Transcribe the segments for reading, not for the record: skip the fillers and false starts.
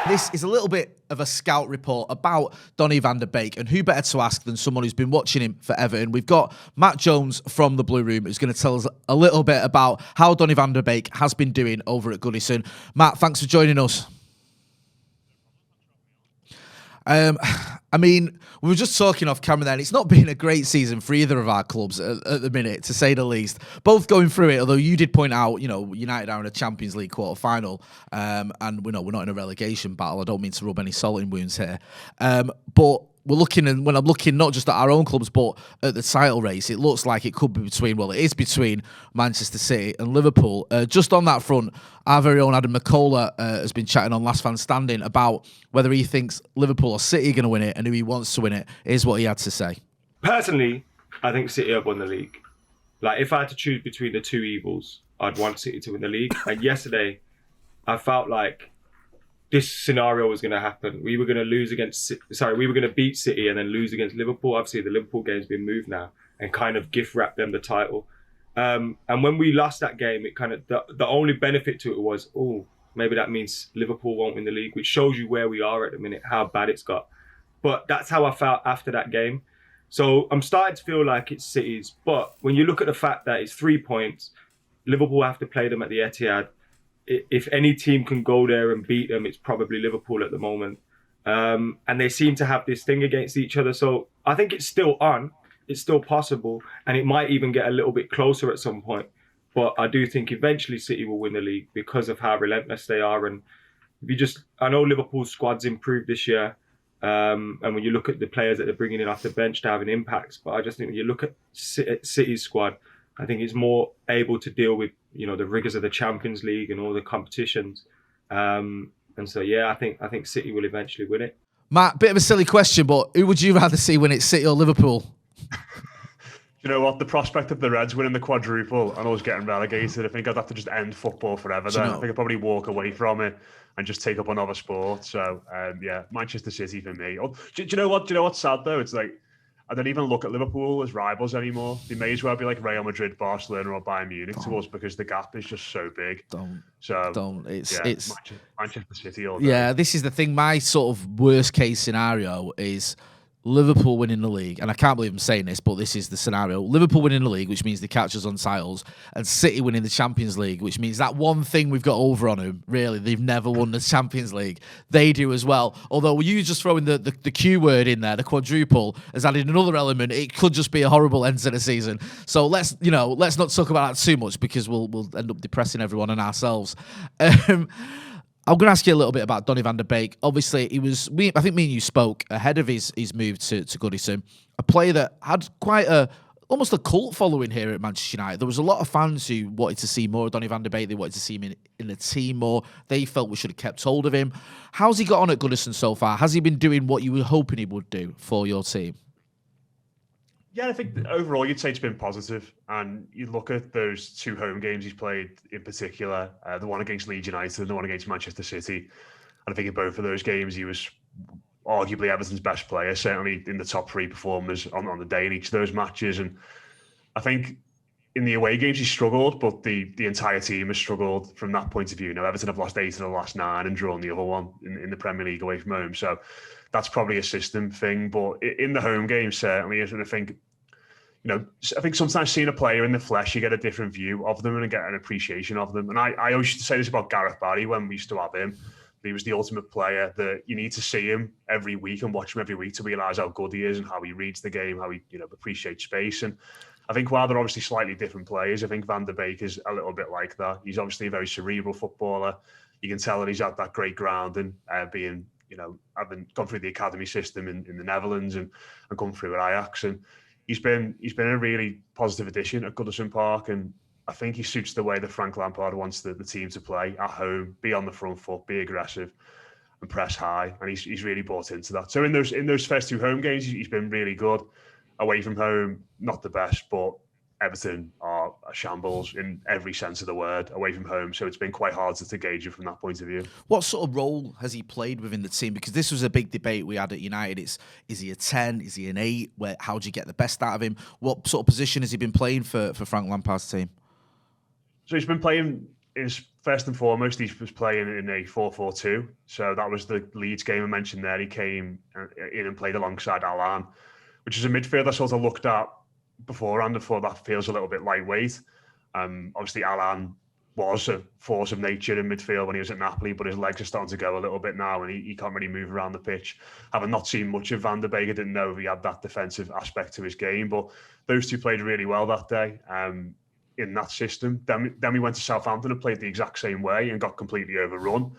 This is a little bit of a scout report about Donny van der Beek, and who better to ask than someone who's been watching him for Everton. We've got Matt Jones from the Blue Room who's going to tell us a little bit about how Donny van der Beek has been doing over at Goodison. Matt, thanks for joining us. I mean, we were just talking off camera then. It's not been a great season for either of our clubs at the minute, to say the least. Both going through it, although you did point out, United are in a Champions League quarter-final, and we're not in a relegation battle. I don't mean to rub any salt in wounds here. But we're looking, and when I'm looking not just at our own clubs, but at the title race, it looks like it could be it is between Manchester City and Liverpool. Just on that front, our very own Adam McCullough has been chatting on Last Man Standing about whether he thinks Liverpool or City are going to win it and who he wants to win it. Here's what he had to say. Personally, I think City have won the league. Like, if I had to choose between the two evils, I'd want City to win the league. And yesterday, I felt like this scenario was going to happen. We were going to beat City and then lose against Liverpool. Obviously, the Liverpool game's been moved now and kind of gift wrap them the title. And when we lost that game, it kind of the only benefit to it was, maybe that means Liverpool won't win the league, which shows you where we are at the minute, how bad it's got. But that's how I felt after that game. So I'm starting to feel like it's City's. But when you look at the fact that it's 3 points, Liverpool have to play them at the Etihad. If any team can go there and beat them, it's probably Liverpool at the moment. And they seem to have this thing against each other. So I think it's still on. It's still possible. And it might even get a little bit closer at some point. But I do think eventually City will win the league because of how relentless they are. And I know Liverpool's squad's improved this year. And when you look at the players that they're bringing in off the bench, they're having impacts. But I just think when you look at City's squad, I think it's more able to deal with, the rigors of the Champions League and all the competitions. And so, yeah, I think City will eventually win it. Matt, bit of a silly question, but who would you rather see win it, City or Liverpool? You know what? The prospect of the Reds winning the quadruple and us getting relegated, I think I'd have to just end football forever then. I think I'd probably walk away from it and just take up another sport. So, yeah, Manchester City for me. Do you know what's sad, though? It's like, I don't even look at Liverpool as rivals anymore. They may as well be like Real Madrid, Barcelona, or Bayern Munich to us because the gap is just so big. It's Manchester City all day. Yeah, this is the thing. My sort of worst case scenario is Liverpool winning the league, and I can't believe I'm saying this, but this is the scenario. Liverpool winning the league, which means they catch us on titles, and City winning the Champions League, which means that one thing we've got over on them, really, they've never won the Champions League. They do as well. Although you just throwing the Q word in there, the quadruple, has added another element. It could just be a horrible end to the season. So let's not talk about that too much because we'll end up depressing everyone and ourselves. I'm going to ask you a little bit about Donny van der Beek. Obviously, I think me and you spoke ahead of his move to Goodison, a player that had quite almost a cult following here at Manchester United. There was a lot of fans who wanted to see more of Donny van der Beek. They wanted to see him in the team more. They felt we should have kept hold of him. How's he got on at Goodison so far? Has he been doing what you were hoping he would do for your team? Yeah, I think overall you'd say it's been positive. And you look at those two home games he's played in particular, the one against Leeds United and the one against Manchester City. And I think in both of those games he was arguably Everton's best player, certainly in the top three performers on the day in each of those matches. And I think in the away games he struggled, but the entire team has struggled from that point of view. Now, Everton have lost 8 of the last 9 and drawn the other one in the Premier League away from home. So that's probably a system thing. But in the home game, certainly, and I think, sometimes seeing a player in the flesh, you get a different view of them and get an appreciation of them. And I always used to say this about Gareth Barry when we used to have him. He was the ultimate player that you need to see him every week and watch him every week to realise how good he is and how he reads the game, how he appreciates space. And I think while they're obviously slightly different players, I think Van der Beek is a little bit like that. He's obviously a very cerebral footballer. You can tell that he's had that great grounding, being, having gone through the academy system in the Netherlands and come through at Ajax. And he's been a really positive addition at Goodison Park, and I think he suits the way that Frank Lampard wants the team to play at home, be on the front foot, be aggressive and press high, and he's really bought into that. So in those first 2 home games, he's been really good. Away from home, not the best, but Everton are a shambles in every sense of the word away from home. So it's been quite hard to gauge it from that point of view. What sort of role has he played within the team? Because this was a big debate we had at United. Is he a 10? Is he an 8? How do you get the best out of him? What sort of position has he been playing for Frank Lampard's team? So he's been playing is first and foremost, he was playing in a 4-4-2. So that was the Leeds game I mentioned there. He came in and played alongside Alan, which is a midfield I sort of looked at beforehand and thought that feels a little bit lightweight. Obviously, Alan was a force of nature in midfield when he was at Napoli, but his legs are starting to go a little bit now and he can't really move around the pitch. Having not seen much of Van der Beek, I didn't know if he had that defensive aspect to his game, but those two played really well that day in that system. Then we went to Southampton and played the exact same way and got completely overrun.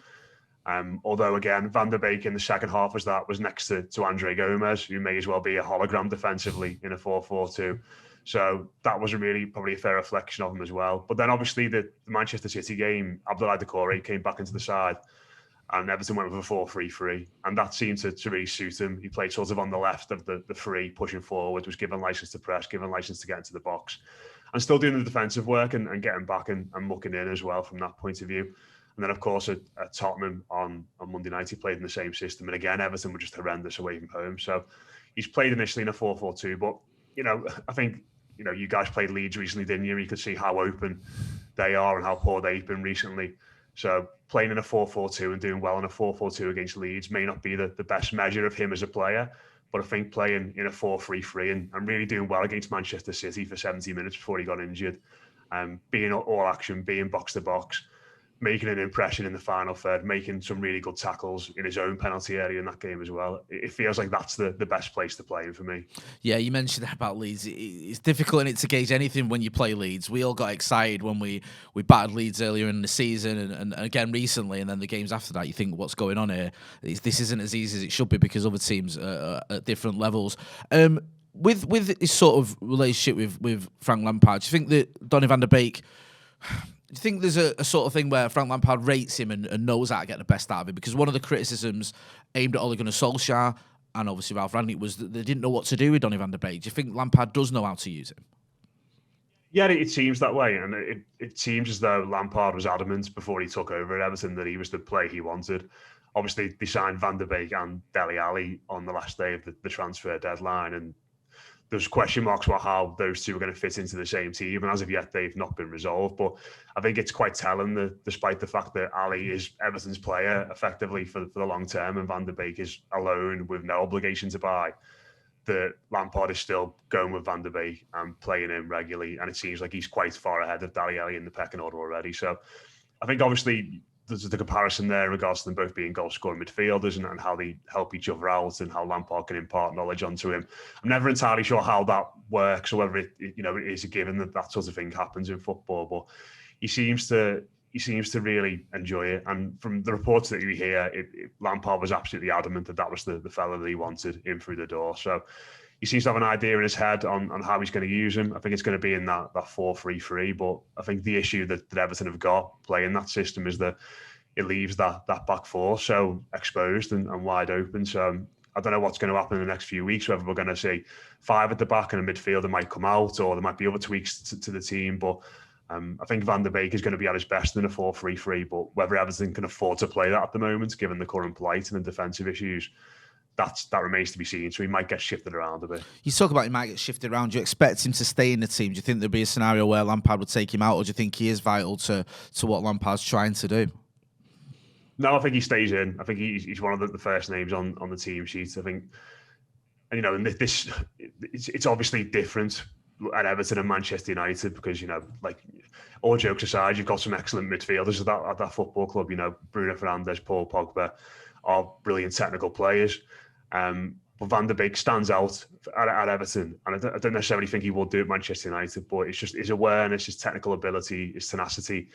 Although, again, Van der Beek in the second half was next to Andre Gomez, who may as well be a hologram defensively in a 4-4-2. So that was probably a fair reflection of him as well. But then obviously the Manchester City game, Abdoulaye Doucouré came back into the side and Everton went with a 4-3-3. And that seemed to really suit him. He played sort of on the left of the three, pushing forward, was given license to press, given license to get into the box. And still doing the defensive work and getting back and mucking in as well from that point of view. And then, of course, at Tottenham on Monday night, he played in the same system. And again, Everton were just horrendous away from home. So he's played initially in a 4-4-2. But, I think, you guys played Leeds recently, didn't you? You could see how open they are and how poor they've been recently. So playing in a 4-4-2 and doing well in a 4-4-2 against Leeds may not be the best measure of him as a player. But I think playing in a 4-3-3 and really doing well against Manchester City for 70 minutes before he got injured, being all action, being box to box, making an impression in the final third, making some really good tackles in his own penalty area in that game as well. It feels like that's the best place to play him for me. Yeah, you mentioned that about Leeds. It's difficult to gauge anything when you play Leeds. We all got excited when we battered Leeds earlier in the season and again recently, and then the games after that, you think, what's going on here? This isn't as easy as it should be because other teams are at different levels. With his sort of relationship with Frank Lampard, do you think that Donny van der Beek... Do you think there's a sort of thing where Frank Lampard rates him and knows how to get the best out of him? Because one of the criticisms aimed at Ole Gunnar Solskjaer and obviously Ralph Rangnick was that they didn't know what to do with Donny van der Beek. Do you think Lampard does know how to use him? Yeah, it seems that way. And it seems as though Lampard was adamant before he took over at Everton that he was the player he wanted. Obviously, they signed Van der Beek and Dele Alli on the last day of the transfer deadline. And there's question marks about how those two are going to fit into the same team. And as of yet, they've not been resolved. But I think it's quite telling that despite the fact that Ali is Everton's player effectively for the long term and Van der Beek is alone with no obligation to buy, that Lampard is still going with Van der Beek and playing him regularly. And it seems like he's quite far ahead of Dele Alli in the pecking order already. So I think obviously there's the comparison there in regards to them both being goal-scoring midfielders and how they help each other out and how Lampard can impart knowledge onto him. I'm never entirely sure how that works or whether it is a given that sort of thing happens in football, but he seems to really enjoy it. And from the reports that you hear, Lampard was absolutely adamant that was the fella that he wanted in through the door. So he seems to have an idea in his head on how he's going to use him. I think it's going to be in that 4-3-3. But I think the issue that Everton have got playing that system is that it leaves that back four so exposed and wide open. So I don't know what's going to happen in the next few weeks, whether we're going to see 5 at the back and a midfielder might come out or there might be other tweaks to the team. But I think Van der Beek is going to be at his best in a 4-3-3. But whether Everton can afford to play that at the moment, given the current plight and the defensive issues, that remains to be seen. So he might get shifted around a bit. You talk about he might get shifted around. Do you expect him to stay in the team? Do you think there'll be a scenario where Lampard would take him out, or do you think he is vital to what Lampard's trying to do? No, I think he stays in. I think he's one of the first names on the team sheet. I think, and this it's obviously different at Everton and Manchester United because, like all jokes aside, you've got some excellent midfielders at that football club. Bruno Fernandes, Paul Pogba are brilliant technical players. But Van der Beek stands out at Everton. And I don't necessarily think he will do at Manchester United, but it's just his awareness, his technical ability, his tenacity.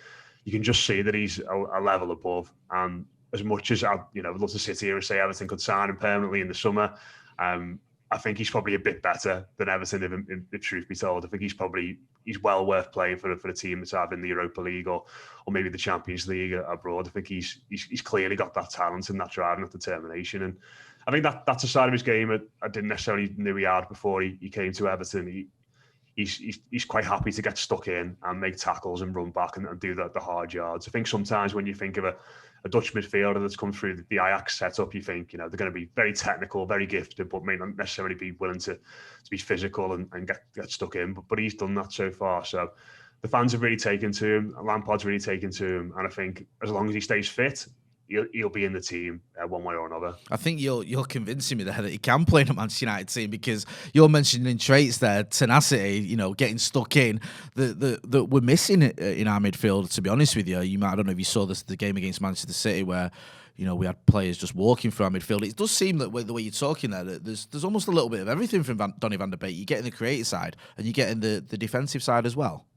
You can just see that he's a level above. And as much as I'd love to sit here and say Everton could sign him permanently in the summer, I think he's probably a bit better than Everton, if truth be told. I think he's well worth playing for the team that's either in the Europa League or maybe the Champions League abroad. I think he's clearly got that talent and that drive and that determination. And I think that's a side of his game I didn't necessarily knew he had before he came to Everton. He's quite happy to get stuck in and make tackles and run back and do the hard yards. I think sometimes when you think of a Dutch midfielder that's come through the Ajax setup, you think, they're going to be very technical, very gifted, but may not necessarily be willing to be physical and get stuck in. But he's done that so far. So the fans have really taken to him. Lampard's really taken to him, and I think as long as he stays fit, he'll be in the team one way or another. I think you're convincing me there that he can play in a Manchester United team, because you're mentioning traits there, tenacity, getting stuck in, that we're missing in our midfield. To be honest with you, I don't know if you saw the game against Manchester City where we had players just walking through our midfield. It does seem that the way you're talking there, that there's almost a little bit of everything from Donny van de Beek. You get in the creative side and you get in the defensive side as well.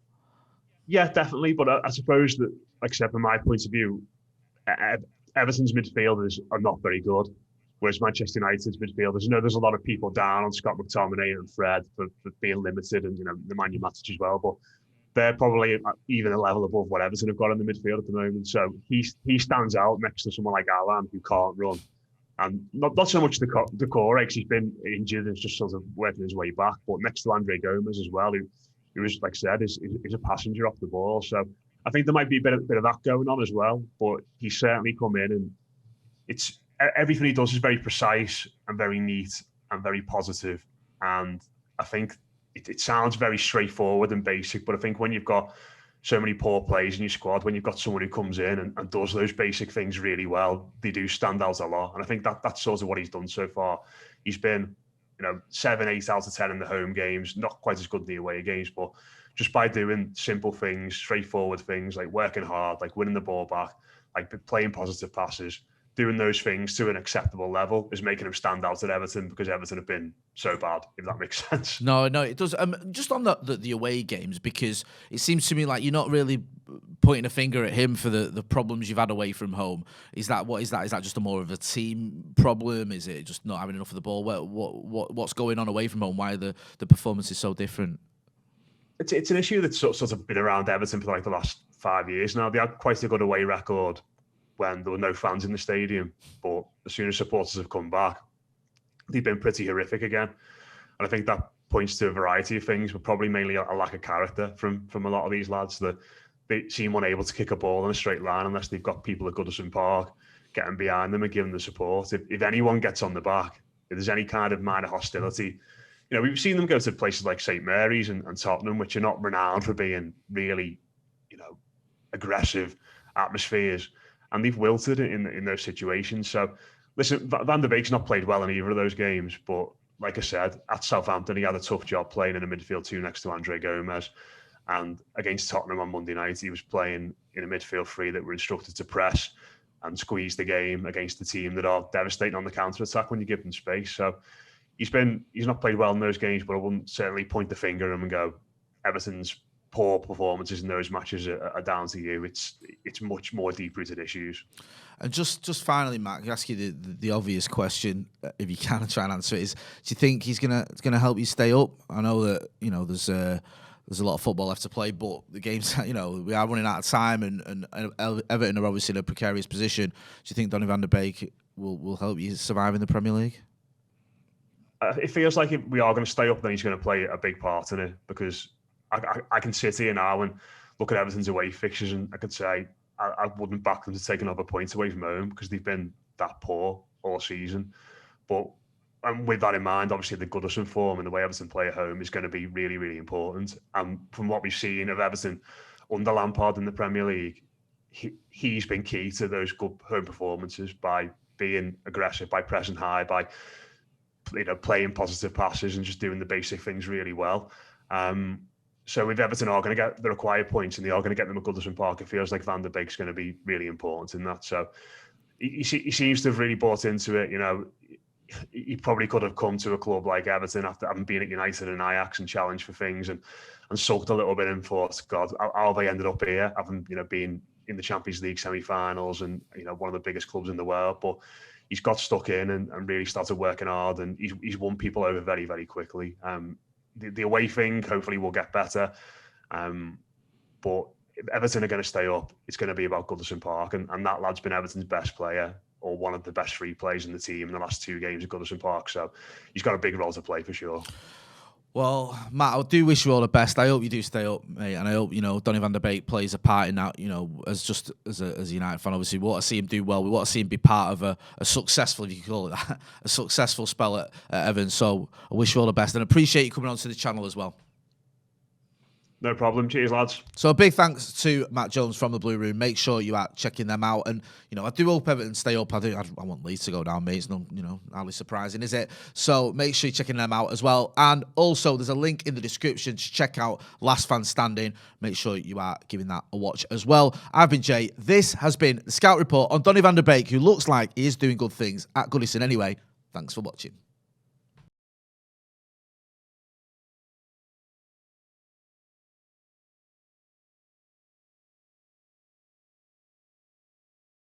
Yeah, definitely. But I suppose that, like I said, from my point of view, Everton's midfielders are not very good, whereas Manchester United's midfielders, there's a lot of people down on Scott McTominay and Fred for being limited, and the man Matic as well, but they're probably even a level above what Everton have got in the midfield at the moment. So he stands out next to someone like Alan, who can't run, and not so much the core, because he's been injured and just sort of working his way back, but next to Andre Gomez as well, who is, like I said, is a passenger off the ball. So I think there might be a bit of that going on as well, but he's certainly come in, and it's everything he does is very precise and very neat and very positive. And I think it sounds very straightforward and basic, but I think when you've got so many poor players in your squad, when you've got someone who comes in and does those basic things really well, they do stand out a lot. And I think that's sort of what he's done so far. He's been 7, 8 out of 10 in the home games, not quite as good in the away games, but just by doing simple things, straightforward things, like working hard, like winning the ball back, like playing positive passes, doing those things to an acceptable level is making him stand out at Everton, because Everton have been so bad, if that makes sense. No, it does. Just on the away games, because it seems to me like you're not really pointing a finger at him for the problems you've had away from home. Is that Is that just more of a team problem? Is it just not having enough of the ball? What's going on away from home? Why the performance is so different? It's an issue that's sort of been around Everton for like the last 5 years now. They had quite a good away record when there were no fans in the stadium, but as soon as supporters have come back, they've been pretty horrific again. And I think that points to a variety of things, but probably mainly a lack of character from a lot of these lads, that they seem unable to kick a ball in a straight line unless they've got people at Goodison Park getting behind them and giving the support. If anyone gets on the back, if there's any kind of minor hostility, we've seen them go to places like St. Mary's and Tottenham, which are not renowned for being really, aggressive atmospheres, and they've wilted in those situations. So, listen, Van der Beek's not played well in either of those games, but like I said, at Southampton, he had a tough job playing in a midfield two next to Andre Gomez. And against Tottenham on Monday night, he was playing in a midfield three that were instructed to press and squeeze the game against a team that are devastating on the counter-attack when you give them space. So he's not played well in those games, but I wouldn't certainly point the finger at him and go, Everton's poor performances in those matches are down to you. It's much more deep-rooted issues. And just finally, Matt, I ask you the obvious question, if you can try and answer it, is: do you think he's gonna help you stay up? I know that there's a lot of football left to play, but the games, we are running out of time, and Everton are obviously in a precarious position. Do you think Donny van de Beek will help you survive in the Premier League? It feels like if we are going to stay up, then he's going to play a big part in it, because I can sit here now and look at Everton's away fixtures, and I could say I wouldn't back them to take another point away from home because they've been that poor all season. And with that in mind, obviously the Goodison form and the way Everton play at home is going to be really, really important. And from what we've seen of Everton under Lampard in the Premier League, he's been key to those good home performances by being aggressive, by pressing high, by playing positive passes and just doing the basic things really well. So if Everton are going to get the required points and they are going to get them at Goodison Park, it feels like Van der Beek's going to be really important in that. So he seems to have really bought into it. He probably could have come to a club like Everton after having been at United and Ajax and challenged for things and sulked a little bit and thought, God, how they ended up here, having been in the Champions League semi-finals and one of the biggest clubs in the world. But he's got stuck in and really started working hard, and he's won people over very, very quickly. The away thing hopefully will get better, but if Everton are going to stay up, it's going to be about Goodison Park, and that lad's been Everton's best player, or one of the best free players in the team in the last 2 games at Goodison Park. So he's got a big role to play for sure. Well, Matt, I do wish you all the best. I hope you do stay up, mate, and I hope Donny van der Beek plays a part in that. As a United fan, obviously, we want to see him do well. We want to see him be part of a successful, if you could call it that, a successful spell at Everton. So I wish you all the best, and appreciate you coming onto the channel as well. No problem. Cheers, lads. So a big thanks to Matt Jones from the Blue Room. Make sure you are checking them out. And, I do hope Everton stay up. I want Leeds to go down, mate. It's not, hardly surprising, is it? So make sure you're checking them out as well. And also, there's a link in the description to check out Last Fan Standing. Make sure you are giving that a watch as well. I've been Jay. This has been the Scout Report on Donny van der Beek, who looks like he is doing good things at Goodison anyway. Thanks for watching.